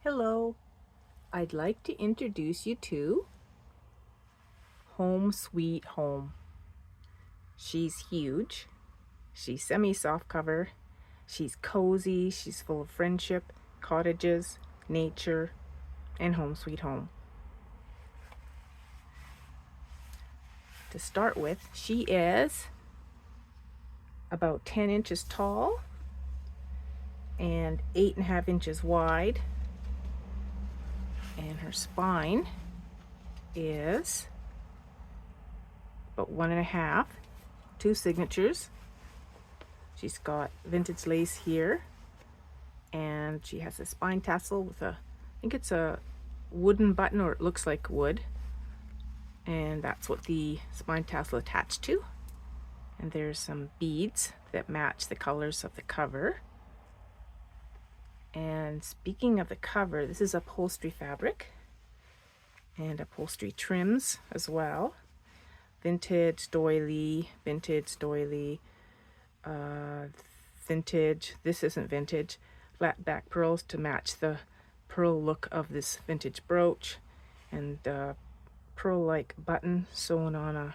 Hello, I'd like to introduce you to Home Sweet Home. She's huge, she's semi-soft cover, she's cozy, she's full of friendship, cottages, nature, and home sweet home. To start with, she is about 10 inches tall and 8.5 inches wide, and her spine is about 1.5, 2 signatures. She's got vintage lace here, and she has a spine tassel with I think it's a wooden button, or it looks like wood, and that's what the spine tassel attached to. And there's some beads that match the colors of the cover. And speaking of the cover, this is upholstery fabric and upholstery trims as well. Vintage doily, vintage, this isn't vintage, flat back pearls to match the pearl look of this vintage brooch, and pearl like button sewn on a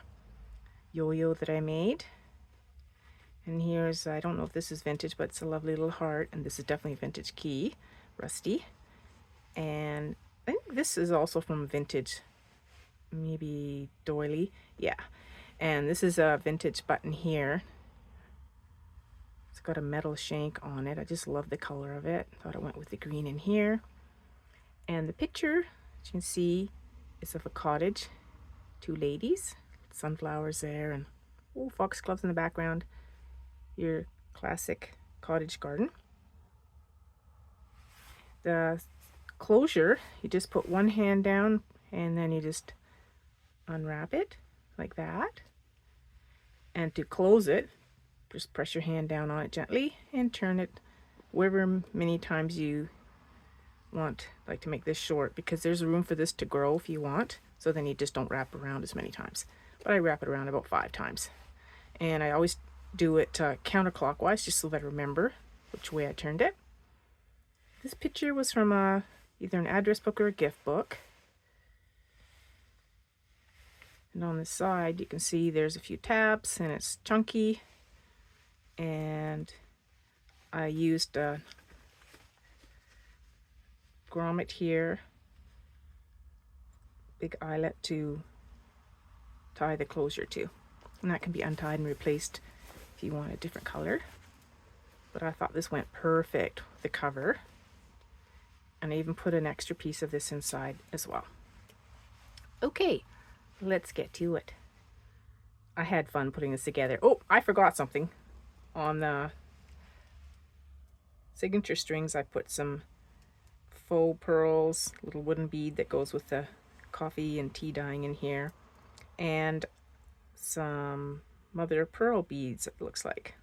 yo-yo that I made. And here's, I don't know if this is vintage, but it's a lovely little heart, and this is definitely a vintage key, rusty. And I think this is also from vintage, maybe doily, yeah. And this is a vintage button here. It's got a metal shank on it. I just love the color of it. Thought it went with the green in here. And the picture, as you can see, is of a cottage. 2 ladies, sunflowers there, and foxgloves in the background. Your classic cottage garden. The closure, you just put one hand down and then you just unwrap it like that. And to close it, just press your hand down on it gently and turn it wherever many times you want, like to make this short, because there's room for this to grow if you want. So then you just don't wrap around as many times. But I wrap it around about 5 times. And I always do it counterclockwise, just so that I remember which way I turned it. This picture was from either an address book or a gift book. And on the side, you can see there's a few tabs, and it's chunky. And I used a grommet here, big eyelet, to tie the closure to. And that can be untied and replaced if you want a different color. But I thought this went perfect with the cover. And I even put an extra piece of this inside as well. Okay, let's get to it. I had fun putting this together. Oh, I forgot something. On the signature strings, I put some faux pearls, little wooden bead that goes with the coffee and tea dyeing in here, and some mother of pearl beads, it looks like.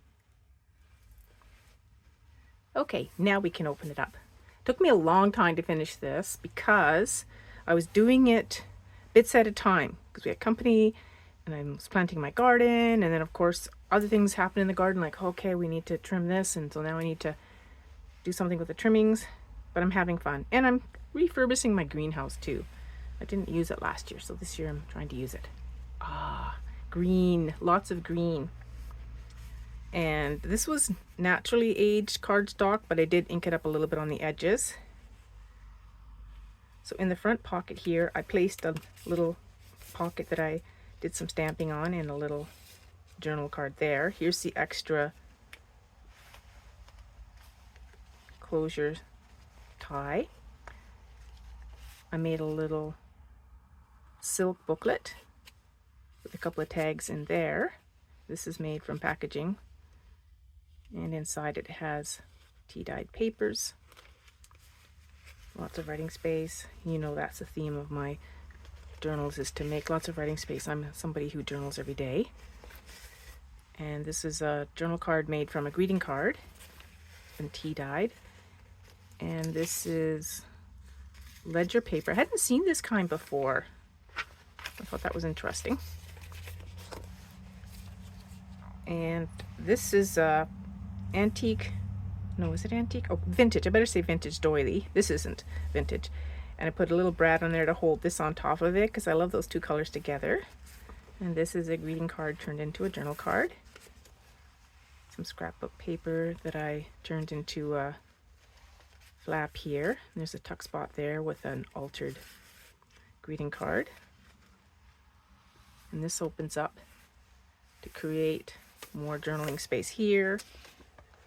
Okay, now we can open it up. It took me a long time to finish this because I was doing it bits at a time, because we had company and I was planting my garden, and then of course other things happen in the garden, like okay, we need to trim this, and so now I need to do something with the trimmings. But I'm having fun, and I'm refurbishing my greenhouse too. I didn't use it last year, so this year I'm trying to use it. Green, lots of green. And this was naturally aged cardstock, but I did ink it up a little bit on the edges. So in the front pocket here, I placed a little pocket that I did some stamping on, and a little journal card there. Here's the extra closure tie. I made a little silk booklet with a couple of tags in there. This is made from packaging, and inside it has tea-dyed papers, lots of writing space. You know, that's the theme of my journals, is to make lots of writing space. I'm somebody who journals every day. And this is a journal card made from a greeting card and tea-dyed. And this is ledger paper. I hadn't seen this kind before. I thought that was interesting. And this is antique no, is it antique? Oh, vintage. I better say vintage doily. This isn't vintage. And I put a little brad on there to hold this on top of it because I love those two colors together. And this is a greeting card turned into a journal card. Some scrapbook paper that I turned into a flap here. And there's a tuck spot there with an altered greeting card. And this opens up to create more journaling space here.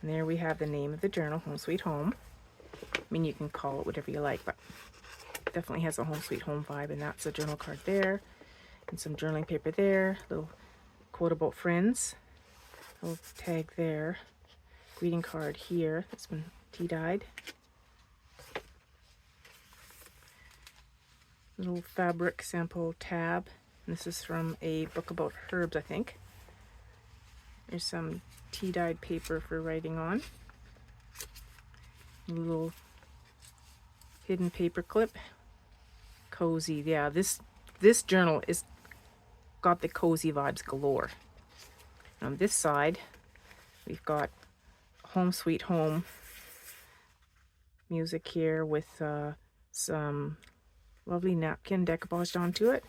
And there we have the name of the journal, Home Sweet Home. I mean, you can call it whatever you like, but it definitely has a Home Sweet Home vibe. And that's a journal card there. And some journaling paper there. Little quote about friends. A little tag there. Greeting card here that's been tea-dyed. Little fabric sample tab. And this is from a book about herbs, I think. There's some tea-dyed paper for writing on. A little hidden paper clip. Cozy. Yeah, this journal is got the cozy vibes galore. On this side, we've got Home Sweet Home music here with some lovely napkin decoupaged onto it.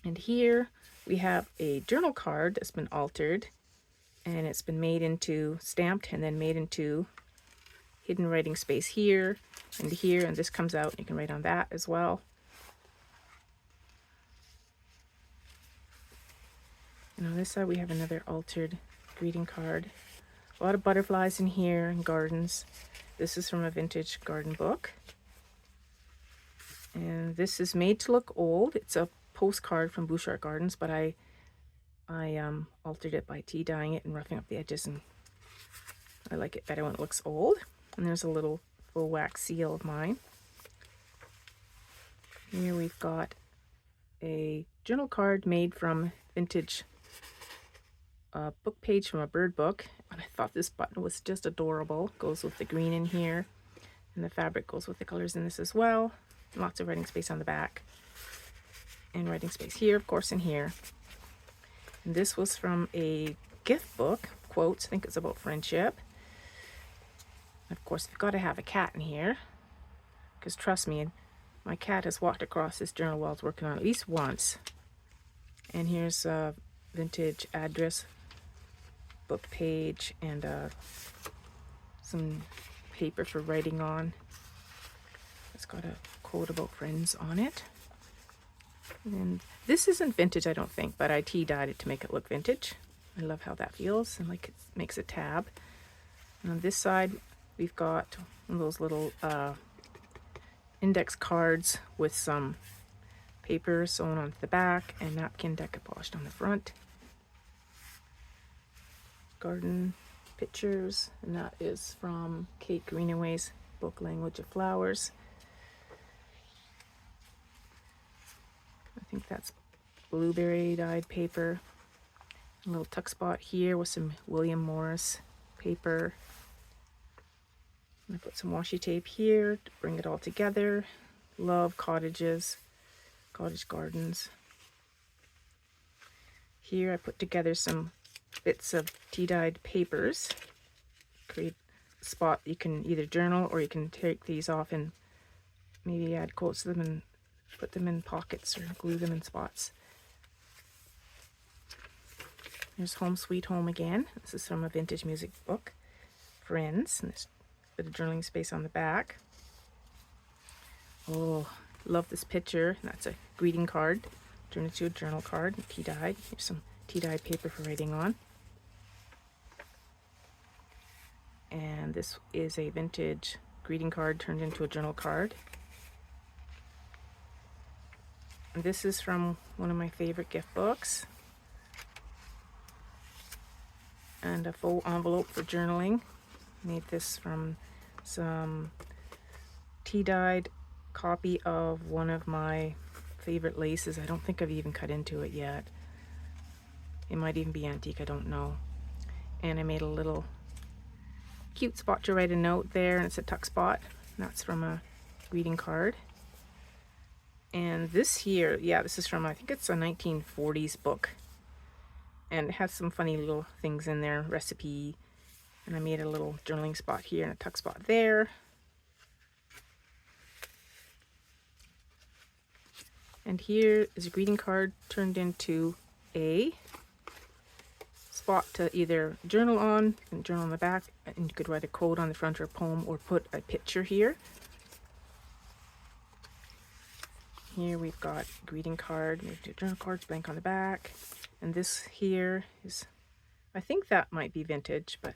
And here we have a journal card that's been altered, and it's been made into, stamped and then made into hidden writing space here, and this comes out. You can write on that as well. And on this side we have another altered greeting card. A lot of butterflies in here and gardens. This is from a vintage garden book. And this is made to look old. It's a postcard from Bouchard Gardens, but I altered it by tea dyeing it and roughing up the edges, and I like it better when it looks old. And there's a little full wax seal of mine. Here we've got a journal card made from vintage book page from a bird book, and I thought this button was just adorable. Goes with the green in here, and the fabric goes with the colors in this as well. Lots of writing space on the back, and writing space here, of course, in here. And this was from a gift book, quotes, I think it's about friendship. Of course, you've got to have a cat in here, because trust me, my cat has walked across this journal while I was working on it at least once. And here's a vintage address book page and some paper for writing on. It's got a quote about friends on it. And this isn't vintage, I don't think, but I tea-dyed it to make it look vintage. I love how that feels, and like it makes a tab. And on this side, we've got one of those little index cards with some paper sewn onto the back and napkin decoupaged on the front. Garden pictures, and that is from Kate Greenaway's book Language of Flowers. I think that's blueberry dyed paper. A little tuck spot here with some William Morris paper. I put some washi tape here to bring it all together. Love cottages, cottage gardens. Here I put together some bits of tea-dyed papers. Create a spot you can either journal, or you can take these off and maybe add quotes to them and put them in pockets or glue them in spots. There's Home Sweet Home again. This is from a vintage music book, Friends. And there's a bit of journaling space on the back. Oh, love this picture. That's a greeting card turned into a journal card, tea-dyed. Here's some tea-dyed paper for writing on. And this is a vintage greeting card turned into a journal card. And this is from one of my favorite gift books. And a full envelope for journaling. Made this from some tea-dyed copy of one of my favorite laces. I don't think I've even cut into it yet. It might even be antique, I don't know. And I made a little cute spot to write a note there, and it's a tuck spot. That's from a greeting card. And this here, yeah, this is from, I think it's a 1940s book. And it has some funny little things in there, recipe, and I made a little journaling spot here and a tuck spot there. And here is a greeting card turned into a spot to either journal on. You can journal on the back, and you could write a quote on the front or a poem, or put a picture here. Here we've got greeting card, maybe two journal cards, blank on the back. And this here is, I think that might be vintage, but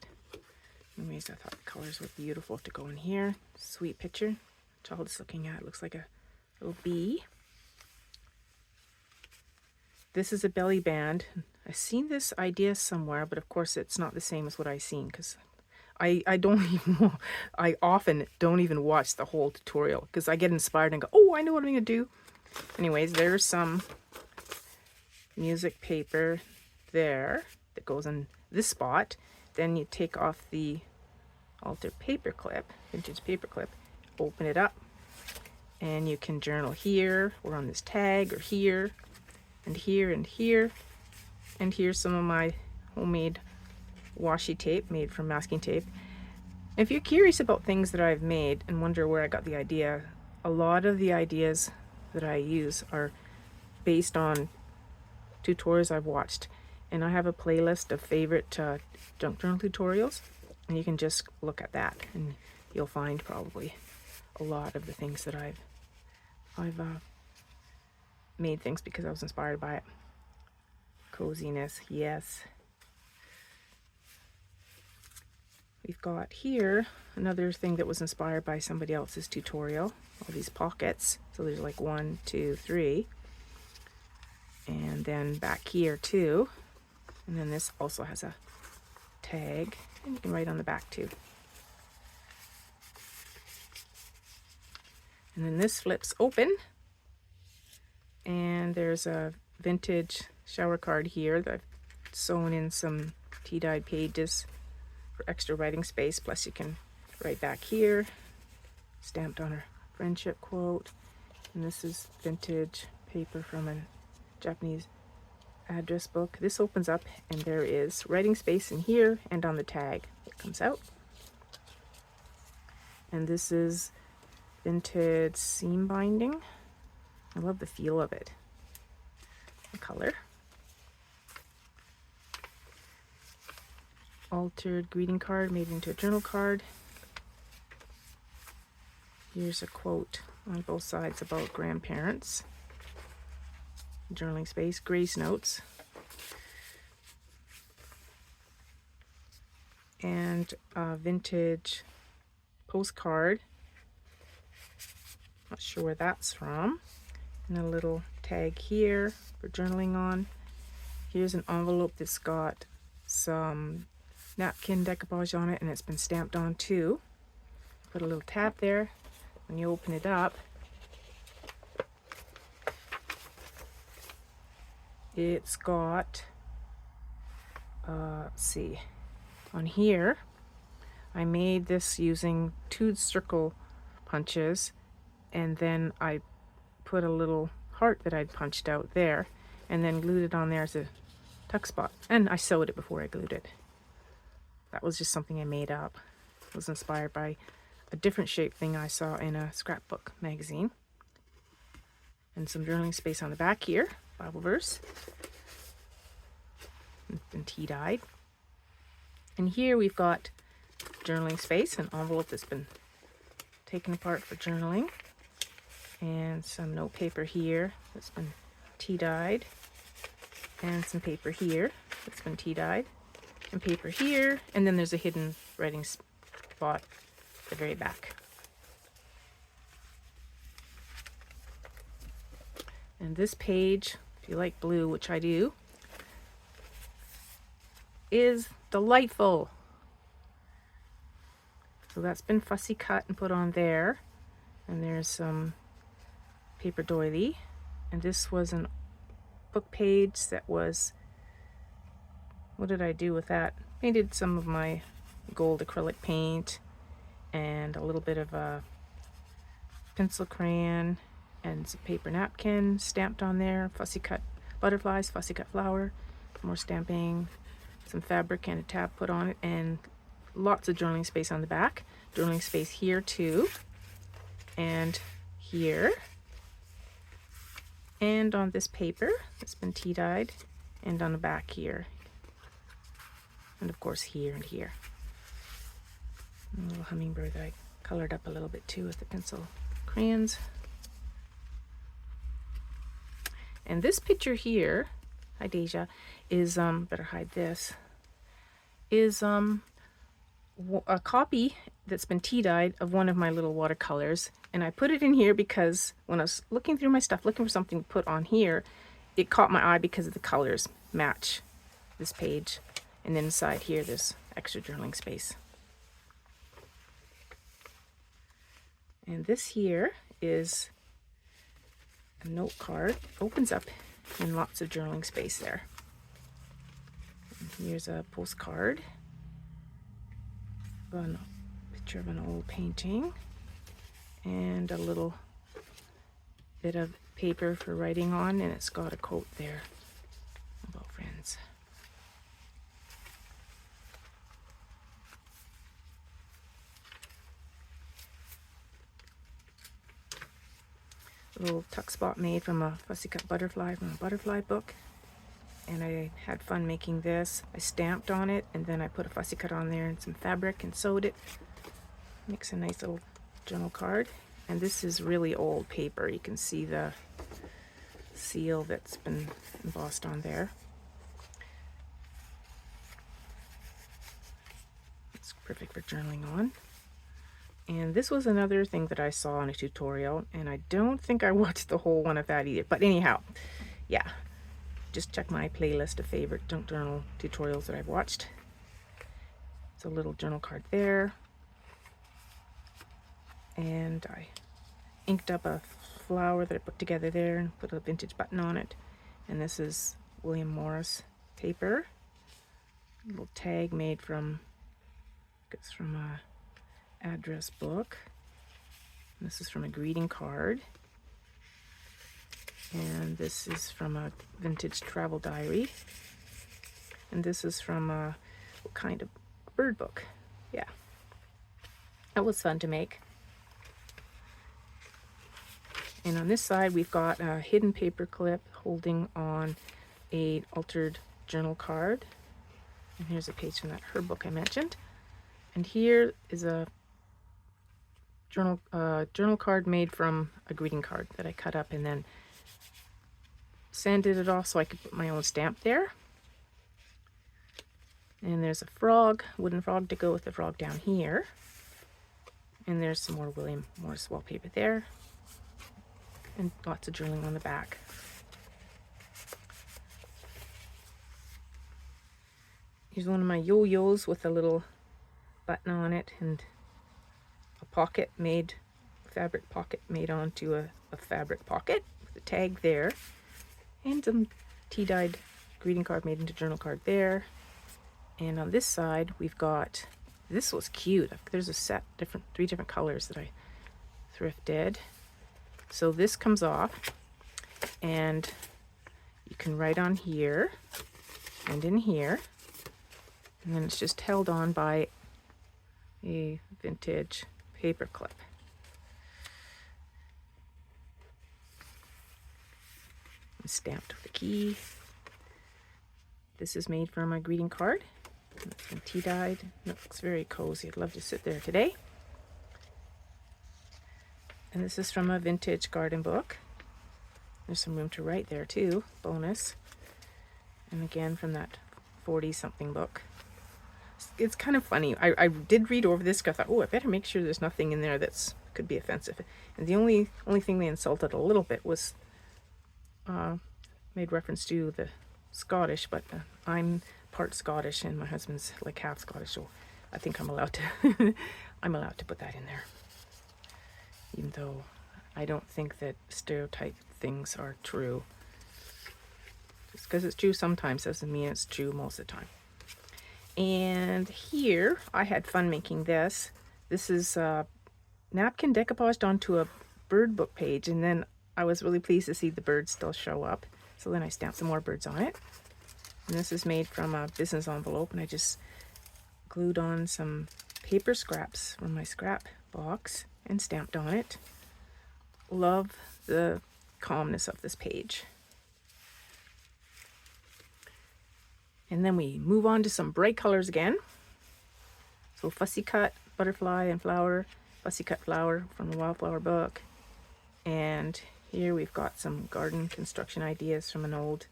anyways, I thought the colors were beautiful to go in here. Sweet picture. Child is looking at, looks like a little bee. This is a belly band. I've seen this idea somewhere, but of course it's not the same as what I've seen, because I often don't even watch the whole tutorial, because I get inspired and go, oh, I know what I'm going to do. Anyways, there's some music paper there that goes in this spot. Then you take off the altar paper clip, vintage paper clip, open it up, and you can journal here, or on this tag, or here, and here, and here. And here's some of my homemade washi tape made from masking tape. If you're curious about things that I've made and wonder where I got the idea, a lot of the ideas that I use are based on tutorials I've watched. And I have a playlist of favorite junk journal tutorials, and you can just look at that and you'll find probably a lot of the things that I've made things because I was inspired by it. Coziness, yes. We've got here another thing that was inspired by somebody else's tutorial. All these pockets. So there's like 1, 2, 3. And then back here too. And then this also has a tag. And you can write on the back too. And then this flips open. And there's a vintage shower card here that I've sewn in some tea-dyed pages for extra writing space. Plus you can write back here, stamped on her friendship quote. And this is vintage paper from a Japanese address book. This opens up and there is writing space in here and on the tag. It comes out. And this is vintage seam binding. I love the feel of it. The color. Altered greeting card made into a journal card. Here's a quote on both sides about grandparents. Journaling space, grace notes. And a vintage postcard. Not sure where that's from. And a little tag here for journaling on. Here's an envelope that's got some napkin decoupage on it, and it's been stamped on too. Put a little tab there. When you open it up, it's got, let's see, on here, I made this using 2 circle punches, and then I put a little heart that I'd punched out there, and then glued it on there as a tuck spot. And I sewed it before I glued it. That was just something I made up. It was inspired by a different shaped thing I saw in a scrapbook magazine. And some journaling space on the back here, Bible verse. And tea-dyed. And here we've got journaling space, an envelope that's been taken apart for journaling. And some note paper here that's been tea-dyed. And some paper here that's been tea-dyed. And paper here. And then there's a hidden writing spot at the very back. And this page, if you like blue, which I do, is delightful. So that's been fussy cut and put on there. And there's some paper doily. And this was a book page that was, what did I do with that? Painted some of my gold acrylic paint and a little bit of a pencil crayon and some paper napkin stamped on there, fussy cut butterflies, fussy cut flower, more stamping, some fabric and a tab put on it, and lots of journaling space on the back. Journaling space here too, and here, and on this paper that's been tea dyed, and on the back here, and of course here and here. And a little hummingbird that I colored up a little bit too with the pencil crayons. And this picture here, hi Deja, is better hide this, is a copy that's been tea dyed of one of my little watercolors, and I put it in here because when I was looking through my stuff looking for something to put on here, it caught my eye because of the colors match this page, and then inside here there's extra journaling space. And this here is a note card, opens up in lots of journaling space there. And here's a postcard, a picture of an old painting, and a little bit of paper for writing on, and it's got a quote there about friends. A little tuck spot made from a fussy cut butterfly from a butterfly book, and I had fun making this. I stamped on it, and then I put a fussy cut on there and some fabric and sewed it. Makes a nice little journal card. And this is really old paper. You can see the seal that's been embossed on there. It's perfect for journaling on. And this was another thing that I saw in a tutorial, and I don't think I watched the whole one of that either. But anyhow, yeah, just check my playlist of favorite junk journal tutorials that I've watched. It's a little journal card there. And I inked up a flower that I put together there and put a vintage button on it. And this is William Morris paper. A little tag made from, it's from a address book. And this is from a greeting card. And this is from a vintage travel diary. And this is from a kind of bird book. Yeah. That was fun to make. And on this side we've got a hidden paper clip holding on a altered journal card. And here's a page from that her book I mentioned. And here is a journal card made from a greeting card that I cut up and then sanded it off so I could put my own stamp there. And there's a frog, wooden frog to go with the frog down here. And there's some more William Morris wallpaper there. And lots of journaling on the back. Here's one of my yo-yos with a little button on it and a pocket made, fabric pocket made onto a fabric pocket with a tag there. And some tea-dyed greeting card made into journal card there. And on this side we've got, this was cute. There's a set, three different colors that I thrifted. So this comes off and you can write on here and in here, and then it's just held on by a vintage paper clip. It's stamped with a key. This is made from a greeting card. It's been tea dyed. It looks very cozy. I'd love to sit there today. And this is from a vintage garden book. There's some room to write there too, bonus. And again from that 40-something book. It's kind of funny. I did read over this because I thought, oh, I better make sure there's nothing in there that's could be offensive. And the only thing they insulted a little bit was made reference to the Scottish, but I'm part Scottish and my husband's like half Scottish, so I think I'm allowed to I'm allowed to put that in there. Even though I don't think that stereotype things are true. Just because it's true sometimes doesn't mean it's true most of the time. And here, I had fun making this. This is napkin decoupaged onto a bird book page, and then I was really pleased to see the birds still show up. So then I stamped some more birds on it. And this is made from a business envelope, and I just glued on some paper scraps from my scrap box and stamped on it. Love the calmness of this page. And then we move on to some bright colors again. So fussy cut, butterfly and flower, fussy cut flower from the Wildflower book. And here we've got some garden construction ideas from an old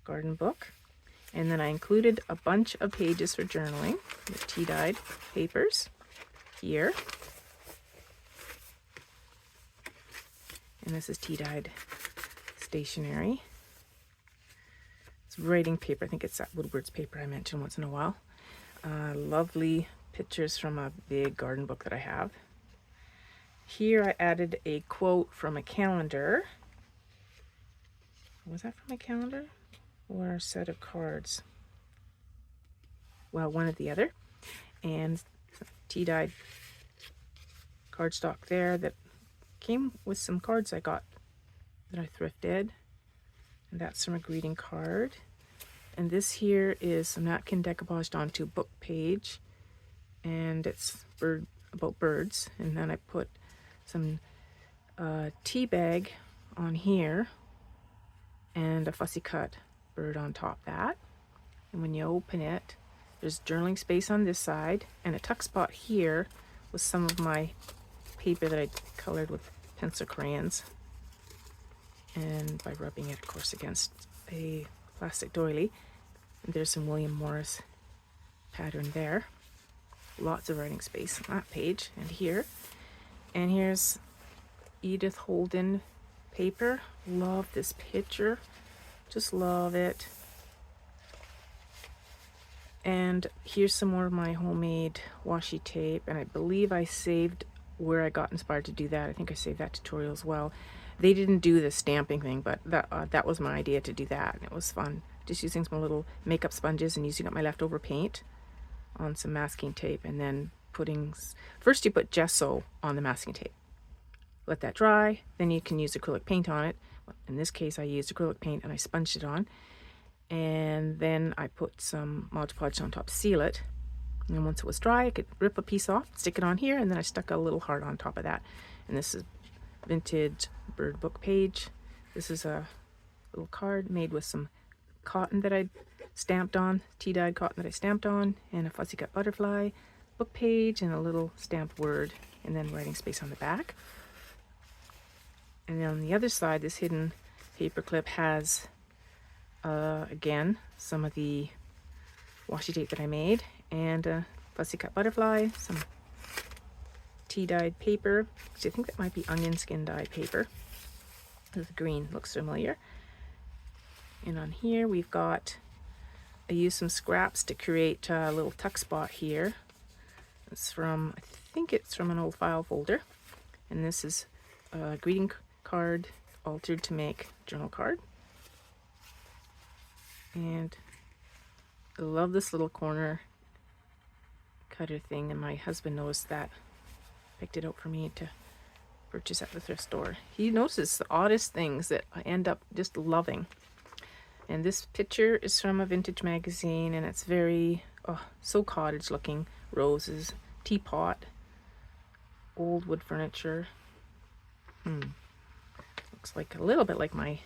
garden book. And then I included a bunch of pages for journaling with tea-dyed papers here. And this is tea-dyed stationery. It's writing paper. I think it's that Woodward's paper I mention once in a while. Lovely pictures from a big garden book that I have. Here I added a quote from a calendar. Was that from a calendar or a set of cards? Well, one or the other. And tea-dyed cardstock there that came with some cards I got that I thrifted. And that's from a greeting card. And this here is a napkin decoupaged onto a book page. And it's about birds. And then I put some tea bag on here and a fussy cut bird on top of that. And when you open it, there's journaling space on this side and a tuck spot here with some of my paper that I colored with pencil crayons, and by rubbing it, of course, against a plastic doily. And there's some William Morris pattern there. Lots of writing space on that page and here. And here's Edith Holden paper. Love this picture. Just love it. And here's some more of my homemade washi tape. And I believe I saved where I got inspired to do that. I think I saved that tutorial as well. They didn't do the stamping thing, but that was my idea to do that. And it was fun. Just using some little makeup sponges and using up my leftover paint on some masking tape, and then putting, first you put gesso on the masking tape. Let that dry, then you can use acrylic paint on it. In this case I used acrylic paint and I sponged it on. And then I put some Mod Podge on top to seal it. And then once it was dry, I could rip a piece off, stick it on here, and then I stuck a little heart on top of that. And this is vintage bird book page. This is a little card made with some cotton that I stamped on, tea-dyed cotton that I stamped on, and a fussy cut butterfly book page and a little stamped word, and then writing space on the back. And then on the other side, this hidden paper clip has again some of the washi tape that I made, and a fussy cut butterfly, some tea-dyed paper, which I think that might be onion skin dye paper. The green looks familiar. And on here we've got, I used some scraps to create a little tuck spot here. It's from, I think it's from an old file folder. And this is a greeting card altered to make journal card. And I love this little corner cutter thing, and my husband noticed that, picked it out for me to purchase at the thrift store. He notices the oddest things that I end up just loving. And this picture is from a vintage magazine, and it's very, so cottage looking. Roses, teapot, old wood furniture. Looks like a little bit like my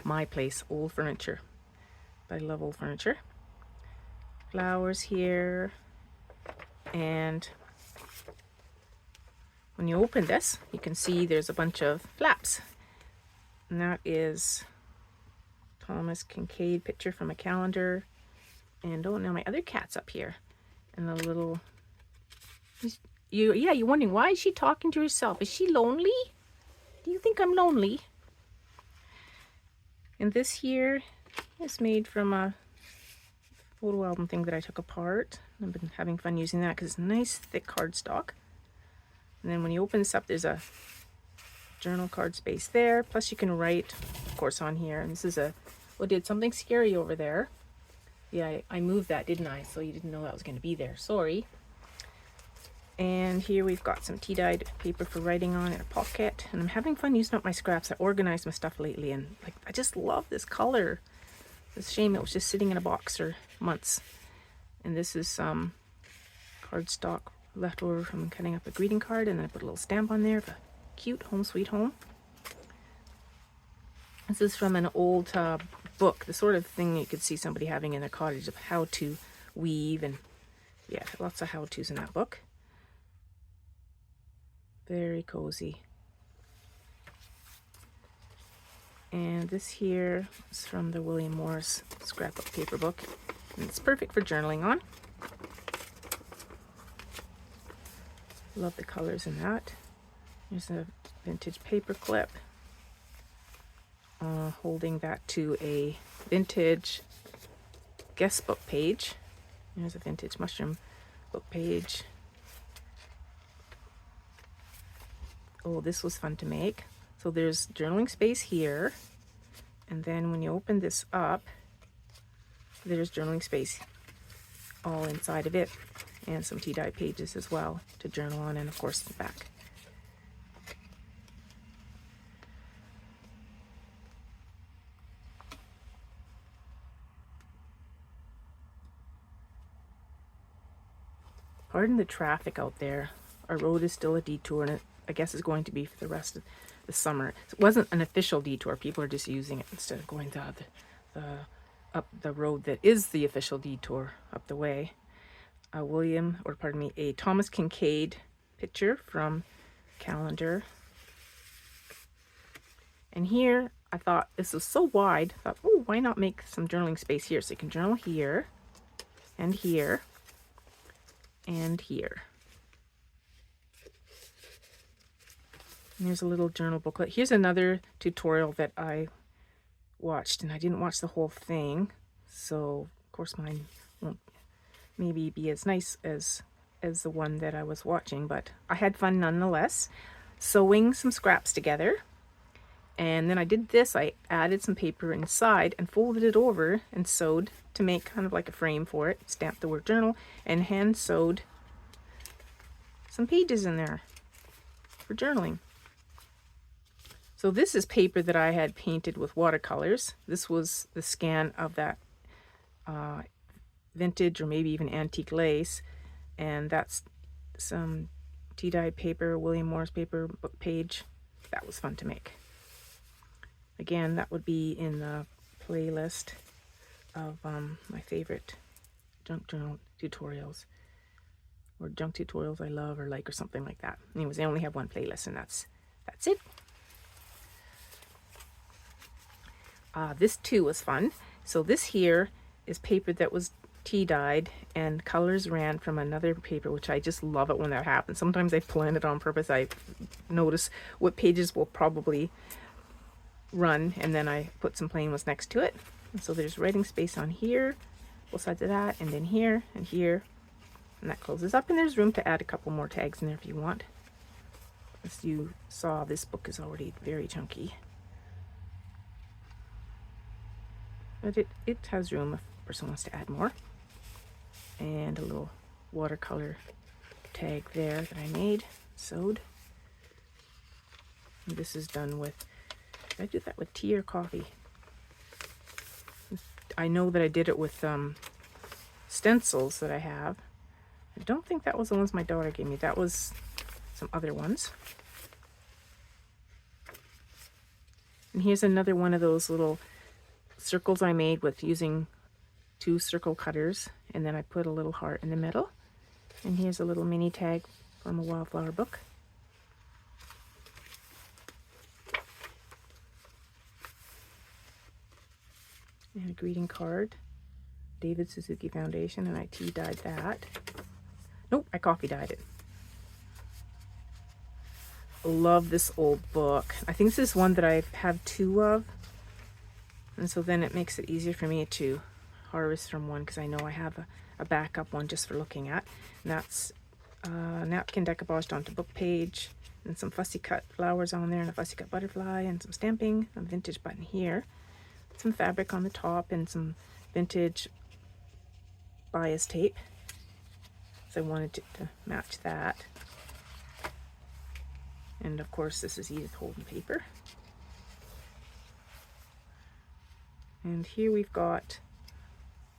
my place, old furniture. But I love old furniture. Flowers here. And when you open this, you can see there's a bunch of flaps. And that is Thomas Kincaid picture from a calendar. And oh, now my other cat's up here. And a little, you're wondering, why is she talking to herself? Is she lonely? Do you think I'm lonely? And this here is made from a photo album thing that I took apart. I've been having fun using that because it's nice thick cardstock. And then when you open this up, there's a journal card space there. Plus you can write, of course, on here. And this is a, oh, did something scary over there. Yeah, I moved that, didn't I? So you didn't know that was going to be there. Sorry. And here we've got some tea-dyed paper for writing on in a pocket. And I'm having fun using up my scraps. I organized my stuff lately, and like, I just love this color. It's a shame it was just sitting in a box for months. And this is some cardstock left over from cutting up a greeting card, and then I put a little stamp on there of a cute Home Sweet Home. This is from an old book, the sort of thing you could see somebody having in their cottage of how to weave, and yeah, lots of how-tos in that book. Very cozy. And this here is from the William Morris scrapbook paper book, and it's perfect for journaling on. Love the colors in that. There's a vintage paper clip. Holding that to a vintage guest book page. There's a vintage mushroom book page. Oh, this was fun to make. So there's journaling space here, and then when you open this up, there's journaling space all inside of it, and some tea-dye pages as well to journal on, and of course the back. Pardon the traffic out there. Our road is still a detour, and I guess it's going to be for the rest of the summer. It wasn't an official detour. People are just using it instead of going to up the road that is the official detour up the way. A Thomas Kincaid picture from calendar. And here, I thought this was so wide. I thought, oh, why not make some journaling space here? So you can journal here, and here, and here. And there's a little journal booklet. Here's another tutorial that I watched, and I didn't watch the whole thing, so of course mine won't maybe be as nice as the one that I was watching, but I had fun nonetheless, sewing some scraps together. And then I did this. I added some paper inside and folded it over and sewed to make kind of like a frame for it. Stamped the word journal and hand sewed some pages in there for journaling. So this is paper that I had painted with watercolors. This was the scan of that vintage or maybe even antique lace, and that's some tea-dyed paper, William Morris paper book page. That was fun to make. Again, that would be in the playlist of my favorite junk journal tutorials, or junk tutorials I love or like, or something like that. Anyways, I only have one playlist, and that's it. This too was fun. So this here is paper that was tea-dyed, and colors ran from another paper, which I just love it when that happens. Sometimes I plan it on purpose. I notice what pages will probably run, and then I put some plain ones next to it. And so there's writing space on here, both sides of that, and then here and here, and that closes up, and there's room to add a couple more tags in there if you want. As you saw, this book is already very chunky, but it has room if a person wants to add more. And a little watercolor tag there that I made, sewed. And this is done with, did I do that with tea or coffee? I know that I did it with stencils that I have. I don't think that was the ones my daughter gave me. That was some other ones. And here's another one of those little circles I made with using 2 circle cutters, and then I put a little heart in the middle. And here's a little mini tag from a wildflower book. And a greeting card, David Suzuki Foundation, and I tea dyed that. Nope, I coffee dyed it. Love this old book. I think this is one that I have 2 of, and so then it makes it easier for me to harvest from one, because I know I have a backup one just for looking at. And that's napkin decoupaged onto book page, and some fussy cut flowers on there, and a fussy cut butterfly, and some stamping, a vintage button here, some fabric on the top, and some vintage bias tape. So I wanted to match that. And of course, this is Edith Holden paper. And here we've got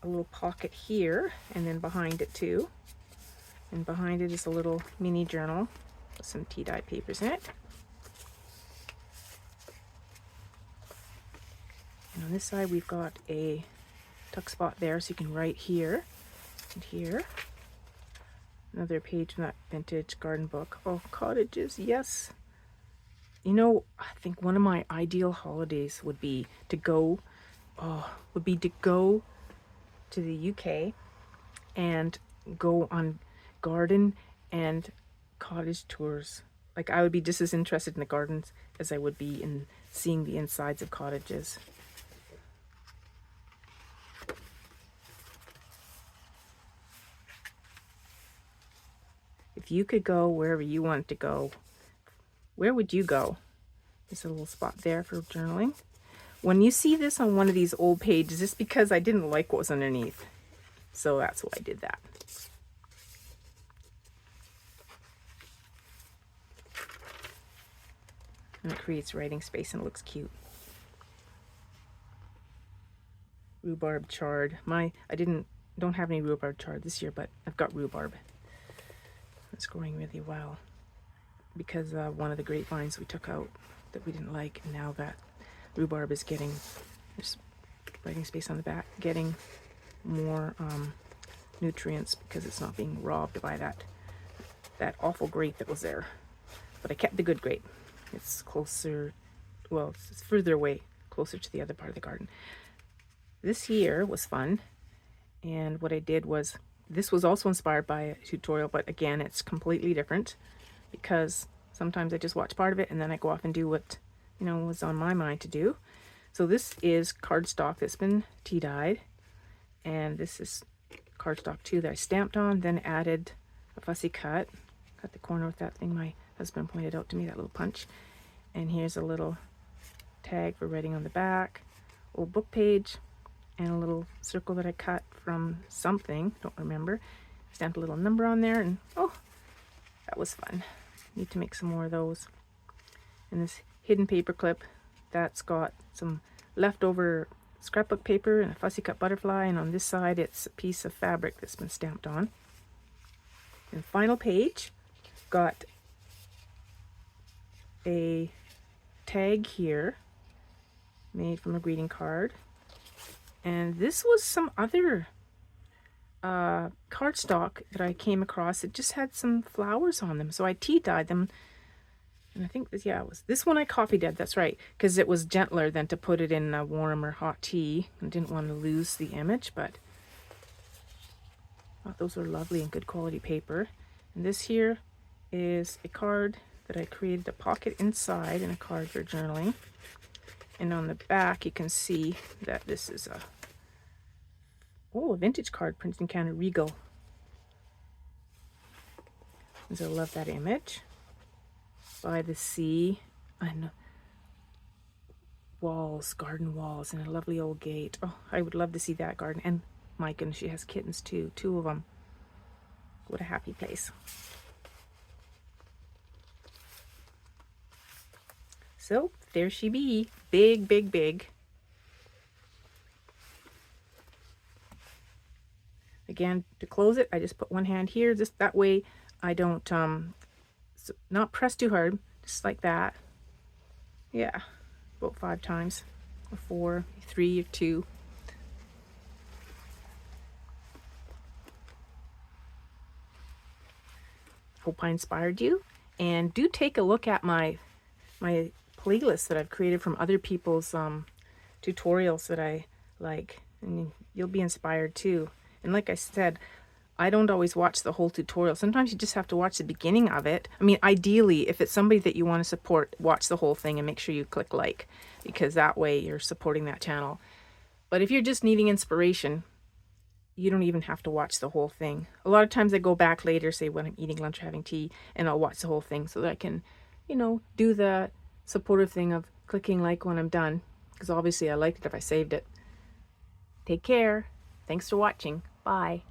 a little pocket here, and then behind it too. And behind it is a little mini journal with some tea-dye papers in it. And on this side we've got a tuck spot there so you can write here and here. Another page from that vintage garden book. Oh, cottages, yes. You know, I think one of my ideal holidays would be to go, to the UK and go on garden and cottage tours. Like, I would be just as interested in the gardens as I would be in seeing the insides of cottages. If you could go wherever you want to go, where would you go? There's a little spot there for journaling. When you see this on one of these old pages, it's because I didn't like what was underneath. So that's why I did that. And it creates writing space and it looks cute. Rhubarb chard. I don't have any rhubarb chard this year, but I've got rhubarb. It's growing really well because one of the grapevines we took out that we didn't like, and now that rhubarb is getting, there's writing space on the back, getting more nutrients because it's not being robbed by that awful grape that was there. But I kept the good grape. It's closer, well, it's further away, closer to the other part of the garden. This year was fun, and what I did was, this was also inspired by a tutorial, but again, it's completely different because sometimes I just watch part of it and then I go off and do what, you know, was on my mind to do. So this is cardstock that's been tea dyed, and this is cardstock too that I stamped on, then added a fussy cut the corner with that thing my husband pointed out to me, that little punch. And here's a little tag for writing on the back, old book page, and a little circle that I cut from something, don't remember. Stamped a little number on there, and oh, that was fun. Need to make some more of those. And this hidden paper clip, that's got some leftover scrapbook paper and a fussy cut butterfly, and on this side it's a piece of fabric that's been stamped on. And final page, got a tag here made from a greeting card. And this was some other cardstock that I came across. It just had some flowers on them, so I tea dyed them. And I think this, yeah, it was this one I coffee dyed. That's right, because it was gentler than to put it in a warm or hot tea. I didn't want to lose the image, but I thought those were lovely and good quality paper. And this here is a card that I created a pocket inside and a card for journaling. And on the back you can see that this is a vintage card printed in Canada, Regal. And so I love that image. By the sea and walls, garden walls, and a lovely old gate. Oh, I would love to see that garden. And my goodness, she has kittens too, 2 of them. What a happy place. So there she be, big, big, big. Again, to close it, I just put one hand here, just that way I don't not press too hard, just like that. Yeah, about 5 times, or 4, 3, or 2. Hope I inspired you, and do take a look at my playlist that I've created from other people's tutorials that I like, and you'll be inspired too. And like I said, I don't always watch the whole tutorial. Sometimes you just have to watch the beginning of it. I mean, ideally, if it's somebody that you want to support, watch the whole thing and make sure you click like, because that way you're supporting that channel. But if you're just needing inspiration, you don't even have to watch the whole thing. A lot of times I go back later, say when I'm eating lunch or having tea, and I'll watch the whole thing so that I can, you know, do the supportive thing of clicking like when I'm done, because obviously I liked it if I saved it. Take care. Thanks for watching. Bye.